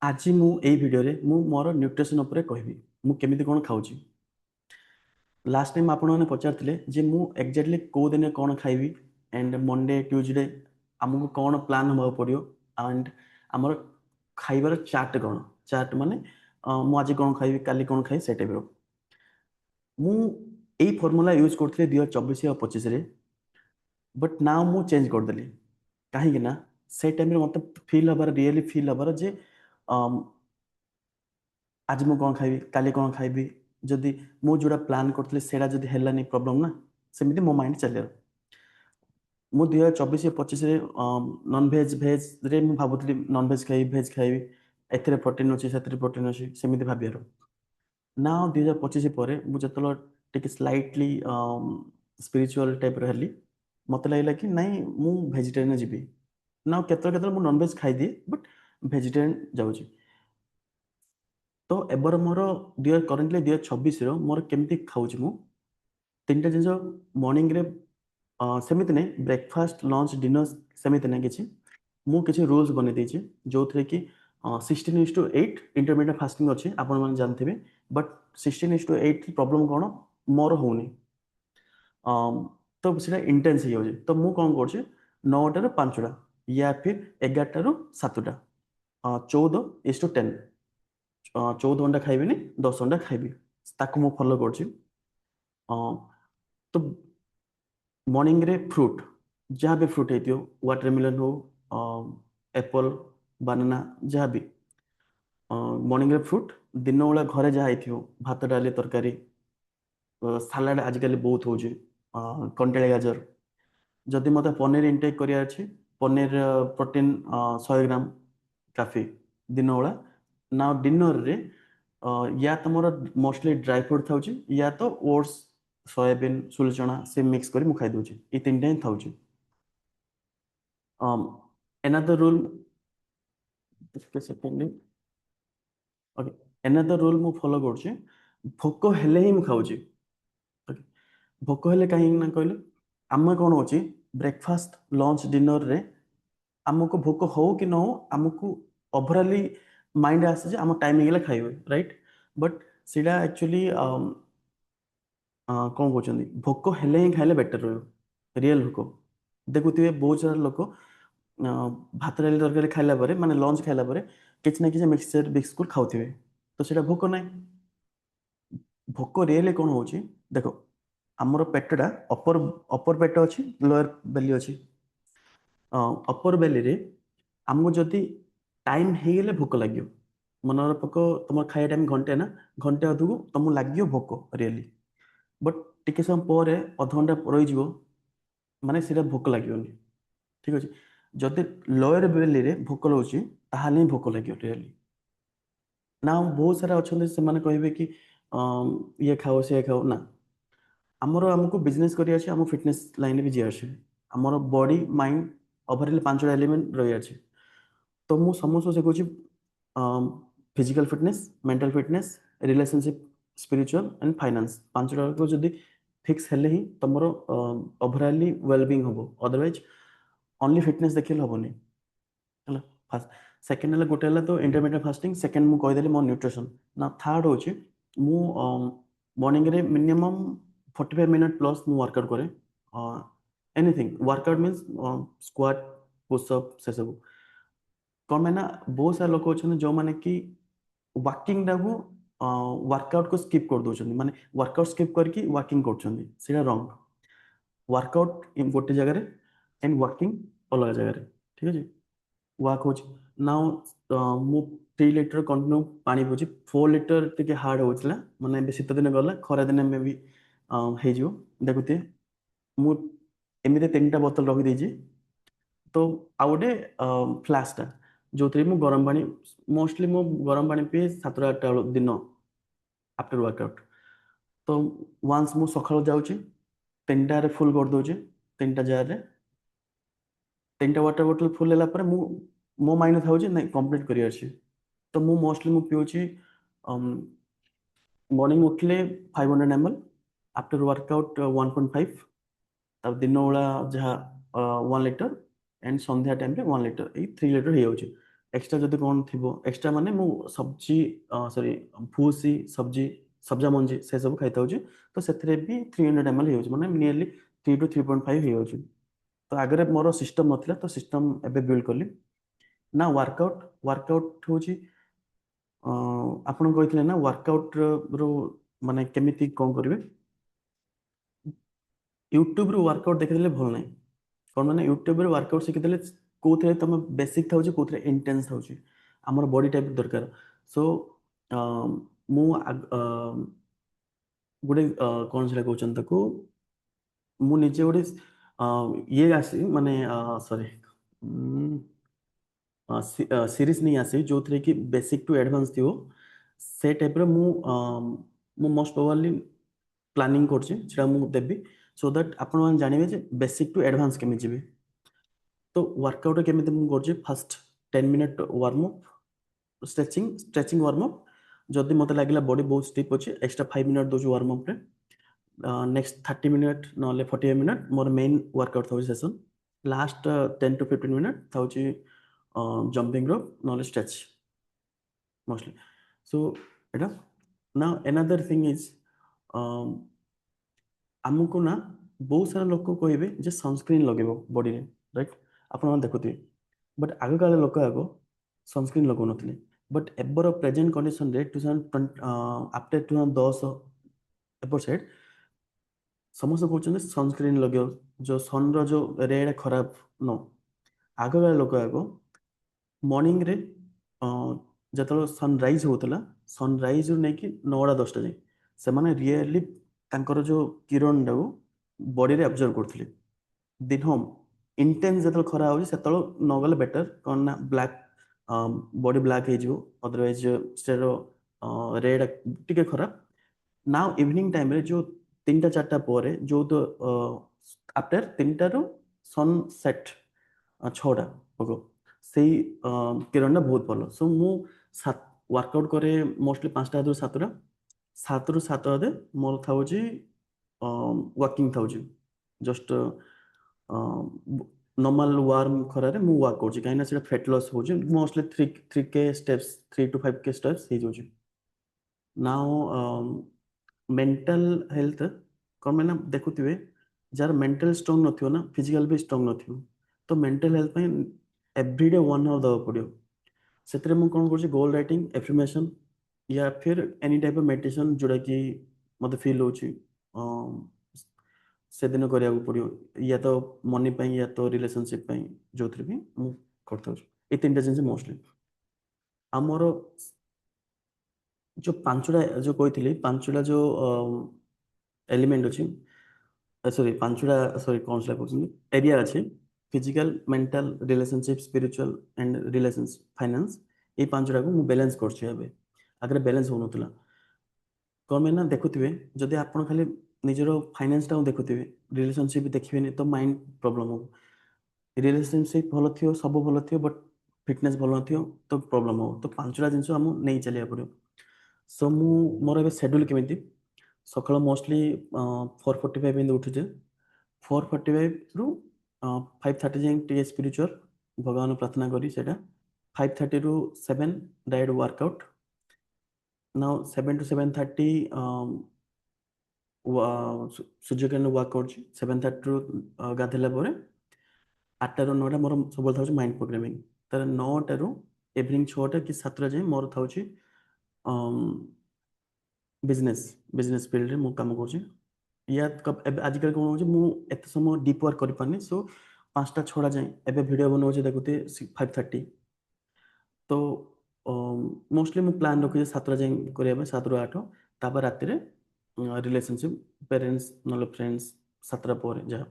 आज मु एई वीडियो रे मु मोर न्यूट्रिशन उपरे कहबी मु केमिति कोन खाउची। लास्ट टाइम आपण माने पचारथिले जे मु एक्जेक्टली को दिने कोन खाइबी एंड मंडे ट्यूसडे हमकु कोन प्लान होबा पड़ियो एंड हमर खाइबार चार्ट कोन चार्ट माने मु आज कोन खाइबी काली कोन खाइ से टाइप रो मु एई फार्मूला यूज करथिले 2024 और 25 रे बट नाउ मु चेंज कर देली काहे कि ना से टाइम रे मते फील हबार रियली फील हबार जे आज मु कौन खाइबी काली कौन खाइबी जदि मु जोड़ा प्लान करथले सेडा जदि हेलानी प्रॉब्लम ना सेमिति मो माइंड चले मु 2024-25 रे नॉन भेज भेज रे मु भाबुतली नॉन भेज खाइ भेज खाइबी एथरे प्रोटीन अछि सेथरे प्रोटीन अछि सेमिति भाबियारो ना 2025 परे मु जतलो टिके स्लाइटली स्पिरिचुअल टाइप रहली मते लागला कि नहीं मु वेजिटेरियन जीबी ना केतर केतर मु नॉन भेज खाइ दिए बट वेजिटेरियन जाउची तो एबर मोर करेन्टली 2026 मोर केमती खाऊची मु तीनटा जिनिस मॉर्निंग रे सेमिति नहीं ब्रेकफास्ट लंच डिनर सेमिति नहीं किछि मु किछि रूल्स बने देछि जोथरे कि 16:8 इंटरमीडिएट फास्टिंग अछि आपण माने जानथिबे बट 16:8 प्रॉब्लम कोन मोर होउनी तो सेटा इंटेंस हो जाउची तो मु कोन करछि 9टा ରୁ 5ଟା या फिर 11टा ରୁ 7ଟା 14:10 14 घंटा खाइबिनी 10 घंटा खाइबी ताको मु फॉलो करछि तो मॉर्निंग रे फ्रूट जहाँ भी फ्रूट हेतियो वाटरमेलन हो एप्पल बनाना जहाँ भी मॉर्निंग रे फ्रूट दिन बेला घरे जहाँ हेतियो भात डाली तरकारी सालाड आजिकल बहुत होउची कंटेला गाजर जदि मते पनीर इनटेक करिया अछि पनीर प्रोटीन 100 ग्राम काफी दिन बेला ना डिनर रे या तो मोर मोस्टली ड्राई फ्रूट थाउची या तो ओट्स सोयाबीन सुल चना से मिक्स करी मु खाइ दोची ई तीनटा ही थाउची another rule just a second okay another rule मु फॉलो करछि भोक हेले ही मु खाउची ओके भोक हेले काहे ना कहले आमे कोन होची ब्रेकफास्ट लंच डिनर रे हमको भोक हो कि न हो हमको ओवरऑली माइंड आसे जे हम टाइम हेले खाइबे राइट बट सीधा एक्चुअली कौन कहते भोक हेले ही खाइले बेटर रही रियल भोक देखुए बहुत सारा लोक भात डाली तरकारी खाइला परे माने लंच खाइला परे किछ ना किछ मिक्सचर बिस्कुट खाउथिबे तो सेटा भोक नाही भोक रियली कौन होची देखो हमर पेटटा अपर अपर पेट अछि लोअर बेली अछि अपर बेली रे हमको जदि टाइम हे गेले भोक लागियो मनर पक तुम खाया टाइम घंटे ना घंटे अधु तुमको लागियो भोक रियली बट टिके समय पर अध घंटा रही जीवो माने सेटा भोक लागियोनी ठीक अछि जदि लोअर बेली रे भोक रहउची ताहाले भोक लागियो रियली ना बहुत सारा अच्छे से माने कहबे कि ये खाओ से खाओ ना आमर हमको बिजनेस करिया अछि हम फिटनेस लाइन भी जे अछि हमर बॉडी माइंड ओवरऑल पांचटा एलिमेंट रही अछि तो मु समस्त से कहूँ physical fitness mental fitness relationship spiritual and finance पांचटा को जदि फिक्स हेले ही तुमर ओवरऑली वेलबीइंग होबो अदरवाइज ओनली फिटनेस देखिले होबोनी हला फर्स्ट सेकंड हला गोटे हला तो इंटरमीडिएट फास्टिंग सेकंड मु कहि देली मोर न्यूट्रिशन ना थर्ड होची मु मॉर्निंग रे मिनिमम 45 मिनट प्लस मु वर्कआउट करे anything workout means squat pushup से सब कौन मैंने बहुत सारे लोग अच्छे जो मैंने कि वाकिंग टाकू वर्कआउट को स्किप कर दौरान माने वर्कआउट स्किप करके वाकिंग कर रंग वर्कआउट गोटे जगह एंड वाकिंग अलग जगह ठीक है वाक हो नाउ मु 3 लिटर कंटिन्यू पानी पिउची 4 लिटर टिके हार्ड होउचला माने शीत दिन गला खरा दिन में भी हे जिवो देखुते मु एमिते तीनटा बोतल रखी देजी तो आउ गोटे फ्लास्कटा जो थी गरम पानी मोस्टली मो गरम पानी पिए 7-8 दिन आफ्टर वर्कआउट तो वन्स मु सकाळु जाउची 3टा रे फुल कर दोचे 3टा जार रे 3टा वाटर बोतल फुल होला पर मु मो माइंड थाउची नहीं कंप्लीट करिया अछि तो मु मोस्टली मु पिउची मॉर्निंग उठले 500 ml आफ्टर वर्कआउट 1.5 तब दिन बेला जहाँ 1 लिटर एंड संध्या टाइम रे 1 लिटर 3 लिटर हो जाउची एक्स्ट्रा जदि कौन थी एक्स्ट्रा माने मु सब्जी सॉरी भूसी सब्जी सब्जा मंजी से सब खाई थाउची तो से भी 300 ml हो माने नियरली 3 to 3.5 हो तो आगे मोर सिस्टम नथिला तो सिस्टम एबे बिल्ड कली ना वर्कआउट वर्कआउट होची आपण कहते ना वर्कआउट रो माने केमिति कौन करिवे यूट्यूब रो वर्कआउट देखिदेले भल नाही कौन मैंने यूट्यूब वर्कआउट शिखिदेले कौन तुम बेसिक थाउची कौन इंटेंस थाउची आमर बॉडी टाइप दरकार सो मु गोटे कौन से कहते ताको मु निजे गोटे ये आसी माने सॉरी सीरीज नहीं आसी जो थे कि बेसिक टू एडवांस थी से टाइप रो मु मोस्ट प्रोबेबली प्लानिंग करछि सेटा मु देबी सो दैट आपण मान जानिबे जे बेसिक टू एडवांस केमि जिबे तो वर्कआउट केମିତି ମୁଁ କରୁଛି first 10 minute warm up stretching warm up ଯଦି ମୋତେ ଲାଗିଲା ବଡି ବହୁତ ଷ୍ଟିଫ୍ ଅଛି ଏକ୍ସଟ୍ରା 5 ମିନିଟ୍ ଦେଉଛି ୱାର୍ମ ଅପ୍ରେ ନେକ୍ସଟ 30 ମିନିଟ୍ ନହେଲେ 45 ମିନିଟ୍ ମୋର ମେନ୍ ୱାର୍କଆଉଟ୍ ଥାଉଛି ସେସନ୍ ଲାଷ୍ଟ 10 to 15 ମିନିଟ୍ ଥାଉଛି ଜମ୍ପିଂ ରୋପ୍ ନହେଲେ ଷ୍ଟ୍ରେଚ୍ ମୋଷ୍ଟଲି ସୋ ଏଇଟା ନା ଏନାଦର ଥିଙ୍ଗ ଇଜ୍ ଆମକୁ ନା ବହୁତ ସାରା ଲୋକ କହିବେ ଯେ ସନସ୍କ୍ରିନ୍ ଲଗେଇବ ବଡିରେ ରାଇଟ୍ ଆପଣମାନେ ଦେଖୁଥିବେ ବଟ୍ ଆଗକାଳ ଲୋକ ଆଗ ସନସ୍କ୍ରିନ୍ ଲଗାଉନଥିଲେ ବଟ୍ ଏବେର ପ୍ରେଜେଣ୍ଟ କଣ୍ଡିସନରେ ଆଫ୍ଟର 2010 ଏପଟ ସାଇଡ୍ ସମସ୍ତେ କହୁଛନ୍ତି ସନସ୍କ୍ରିନ୍ ଲଗାଅ ଯେଉଁ ସନ୍ର ଯେଉଁ ରେଡ୍ ଖରାପ ନ ଆଗକାଳ ଲୋକ ଆଗ ମର୍ଣ୍ଣିଂରେ ଯେତେବେଳେ ସନରାଇଜ୍ ହେଉଥିଲା ସନରାଇଜ୍ରୁ ନେଇକି 9ଟା 10ଟା ଯାଏ ସେମାନେ ରିଏଲି ତାଙ୍କର ଯେଉଁ କିରଣଟାକୁ ବଡିରେ ଆବଜର୍ଭ କରୁଥିଲେ ଦିନ ଇଣ୍ଟେନ୍ସ ଯେତେବେଳେ ଖରା ହେଉଛି ସେତେବେଳେ ନ ଗଲେ ବେଟର କ'ଣ ନା ବ୍ଲାକ୍ ବଡି ବ୍ଲାକ୍ ହେଇଯିବ ଅଦରୱାଇଜ ସେର ରେଡ୍ ଟିକେ ଖରାପ ନା ଇଭିନିଂ ଟାଇମରେ ଯେଉଁ 3ଟା 4ଟା ପରେ ଯେଉଁ ତ ଆଫ୍ଟର 3ଟାରୁ ସନସେଟ୍ 6ଟା ଓକେ ସେଇ କିରଣଟା ବହୁତ ଭଲ ସୋ ମୁଁ ୱାର୍କଆଉଟ୍ କରେ ମୋଷ୍ଟଲି 5ଟା 7ରୁ 7 ଅଧେ ମୋର ଥାଉଛି ୱାକିଂ ଥାଉଛି ଜଷ୍ଟ ନର୍ମାଲ ୱାର୍ମ ଖରାରେ ମୁଁ ୱାର୍କ କରୁଛି କାହିଁକିନା ସେଇଟା ଫ୍ୟାଟ୍ ଲସ୍ ହେଉଛି mostly 3K steps 3 to 5K steps ହେଇଯାଉଛି ନାଉ ମେଣ୍ଟାଲ ହେଲ୍ଥ କ'ଣ ପାଇଁ ନା ଦେଖୁଥିବେ ଯାହାର ମେଣ୍ଟାଲ ଷ୍ଟ୍ରଙ୍ଗ ନଥିବ ନା ଫିଜିକାଲ ବି ଷ୍ଟ୍ରଙ୍ଗ ନଥିବ ତ ମେଣ୍ଟାଲ ହେଲ୍ଥ ପାଇଁ ଏଭ୍ରିଡେ 1 hour ଦେବାକୁ ପଡ଼ିବ ସେଥିରେ ମୁଁ କ'ଣ କରୁଛି ଗୋଲ୍ ରାଇଟିଂ ଏଫର୍ମେସନ୍ या फिर एनी टाइप ऑफ मेडिटेशन जोड़ा कि मत फील हो सेदिन करा पड़ो या तो मनी पाई या तो रिलेशनशिप जो भी मुझे करता ये 3टा जिन मोस्टली आमर जो 5टा जो कही 5टा जो एलिमेंट अच्छी सॉरी 5टा सॉरी कौन सा कहते एरिया अच्छे physical mental relationship spiritual and relations finance ये 5टा को मुझे बैलेंस कर आगे बैलेंस हो कौन में ना देखुए जदि आप खाली निजर फाइनेंस टाइम देखुए रिलेशनशिप देखिए तो माइंड प्रॉब्लम हो रिलेशनशिप भल थी सब भल थी बट फिटनेस भल न तो प्रॉब्लम हो तो 5टा जिन आम नहीं चलिया पड़ो सो मु मोर ए शेड्यूल केमी सका मोस्टली 4:45 उठुचे 4:45 ରୁ 5:30 जाए टे स्पिरिचुअल भगवान प्रार्थना करी 5:30 ରୁ 7 direct workout now 7 to 7:30 Surya Kiran work कर 7:30 ରୁ ଗାଧେଇଲା ପରେ 8ଟାରୁ 9ଟା ମୋର ସବୁବେଳେ ଥାଉଛି ମାଇଣ୍ଡ ପ୍ରୋଗ୍ରାମିଂ ତାର 9ଟାରୁ ଇଭିନିଂ 6ଟା କି 7ଟା ଯାଏଁ ମୋର ଥାଉଛି ବିଜନେସ୍ ଫିଲ୍ଡରେ ମୁଁ କାମ କରୁଛି ଆଜିକାଲି କ'ଣ ହେଉଛି ମୁଁ ଏତେ ସମୟ ଡିପ୍ ୱାର୍କ କରିପାରୁନି ସୋ 5ଟା 6ଟା ଯାଏଁ ଏବେ ଭିଡ଼ିଓ ବନାଉଛି ଦେଖୁଥିବେ 5:30 तो मोस्टली मु प्लान रखी 7टा जाए करने 7ରୁ 8 तापर राति रिलेशनशिप पेरेंट्स ना फ्रेंड्स 7टा पर जहाँ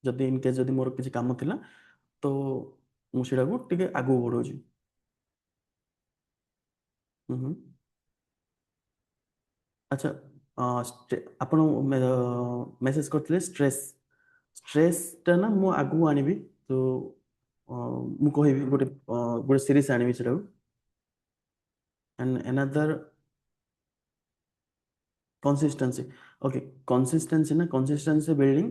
जदि इनकेस जदि मोर किसी काम थिला तो मुझे टे आगू बढ़ाऊँ अच्छा आप मेसेज करते स्ट्रेस स्ट्रेसटा ना मु आगू आनी तो मु कहि गोटे गोटे सीरीज आनी से and another consistency okay consistency building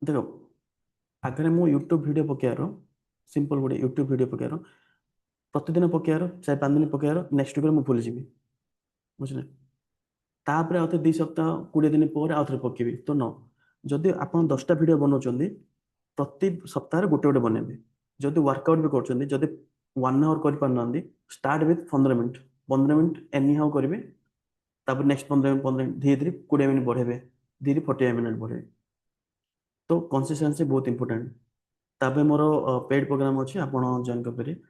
देखो आगे मु यूट्यूब वीडियो पकेयार ସିମ୍ପଲ ଗୋଟେ ୟୁଟ୍ୟୁବ ଭିଡ଼ିଓ ପକେଇବାର, ପ୍ରତିଦିନ ପକେଇବାର, 4-5 ଦିନ ପକେଇବାର, ନେକ୍ସଟ ୱିକରେ ମୁଁ ଭୁଲିଯିବି, ବୁଝିଲେ। ତାପରେ ଆଉ ଥରେ 2 ସପ୍ତାହ 20 ଦିନ ପରେ ଆଉ ଥରେ ପକେଇବି ତ ନ। ଯଦି ଆପଣ 10ଟା ଭିଡ଼ିଓ ବନାଉଛନ୍ତି, ପ୍ରତି ସପ୍ତାହରେ ଗୋଟେ ଗୋଟେ ବନେଇବେ। ଯଦି ୱାର୍କଆଉଟ୍ ବି କରୁଛନ୍ତି, ଯଦି 1 ଆୱାର କରିପାରୁନାହାନ୍ତି, start with 15 minute, 15 minute anyhow କରିବେ, ତାପରେ ନେକ୍ସଟ 15 ମିନିଟ୍ 15 ମିନିଟ୍ ଧୀରେ ଧୀରେ 20 ମିନିଟ୍ ବଢେଇବେ, ଧୀରେ 45 ମିନିଟ୍ ବଢେଇବେ। ତ କନସିଷ୍ଟେନ୍ସି ବହୁତ ଇମ୍ପୋର୍ଟାଣ୍ଟ। ତାପରେ ମୋର ପେଡ୍ ପ୍ରୋଗ୍ରାମ ଅଛି, ଆପଣ ଜଏନ୍ କରିପାରିବେ।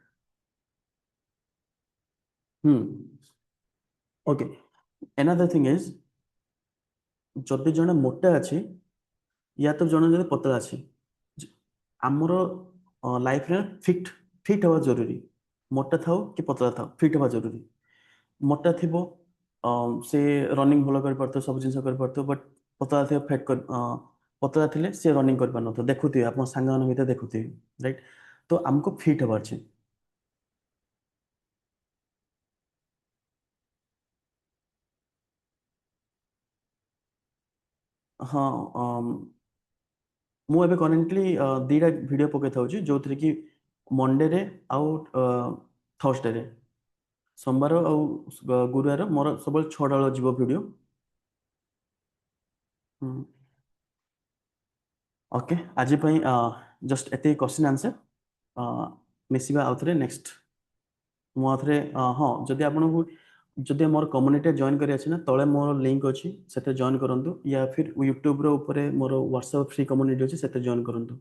ହୁଁ। ଓକେ। another thing is, ଯଦି ଜଣେ ମୋଟା ଅଛି ୟା ତ ଜଣେ ଯଦି ପତଳା ଅଛି, ଜ- ଆମର ଲାଇଫରେ ଫିଟ୍ ଫିଟ୍ ହେବା ଜରୁରୀ। ମୋଟା ଥାଉ କି ପତଳା ଥାଉ, ଫିଟ୍ ହେବା ଜରୁରୀ। ମୋଟା ଥିବ, ସେ ରନିଂ ଭଲ କରିପାରୁଥିବ, ସବୁ ଜିନିଷ କରିପାରୁଥିବ, ବଟ୍ ପତଳା ଥିବ ପତଳା ଥିଲେ ସେ ରନିଂ କରିପାରୁନଥିବ, ଦେଖୁଥିବେ ଆପଣ ସାଙ୍ଗମାନଙ୍କ ଭିତରେ ଦେଖୁଥିବେ, ରାଇଟ୍। ତ ଆମକୁ ଫିଟ୍ ହେବାର ଅଛି। ହଁ। ମୁଁ ଏବେ କରେଣ୍ଟଲି 2ଟା ଭିଡ଼ିଓ ପକେଇ ଥାଉଛି, ଯୋଉଥିରେ କି ମଣ୍ଡେରେ ଆଉ ଥର୍ସଡେରେ, ସୋମବାର ଆଉ ଗୁରୁବାର ମୋର ସବୁବେଳେ 6ଟା ବେଳେ ଯିବ ଭିଡ଼ିଓ। ହୁଁ। ଓକେ, ଆଜି ପାଇଁ ଜଷ୍ଟ ଏତିକି କ୍ୱେଶ୍ଚିନ୍ ଆନ୍ସର। ମିଶିବା ଆଉଥରେ ନେକ୍ସଟ। ମୁଁ ଆଉଥରେ ହଁ, ଯଦି ଆପଣଙ୍କୁ ଯଦି ମୋର କମ୍ୟୁନିଟିରେ ଜଏନ୍ କରିବାର ଅଛି ନା, ତଳେ ମୋର ଲିଙ୍କ୍ ଅଛି, ସେଥିରେ ଜଏନ୍ କରନ୍ତୁ, ୟା ଫିର୍ ୟୁଟ୍ୟୁବର ଉପରେ ମୋର ହ୍ୱାଟ୍ସଆପ୍ ଫ୍ରି କମ୍ୟୁନିଟି ଅଛି, ସେଥିରେ ଜଏନ୍ କରନ୍ତୁ।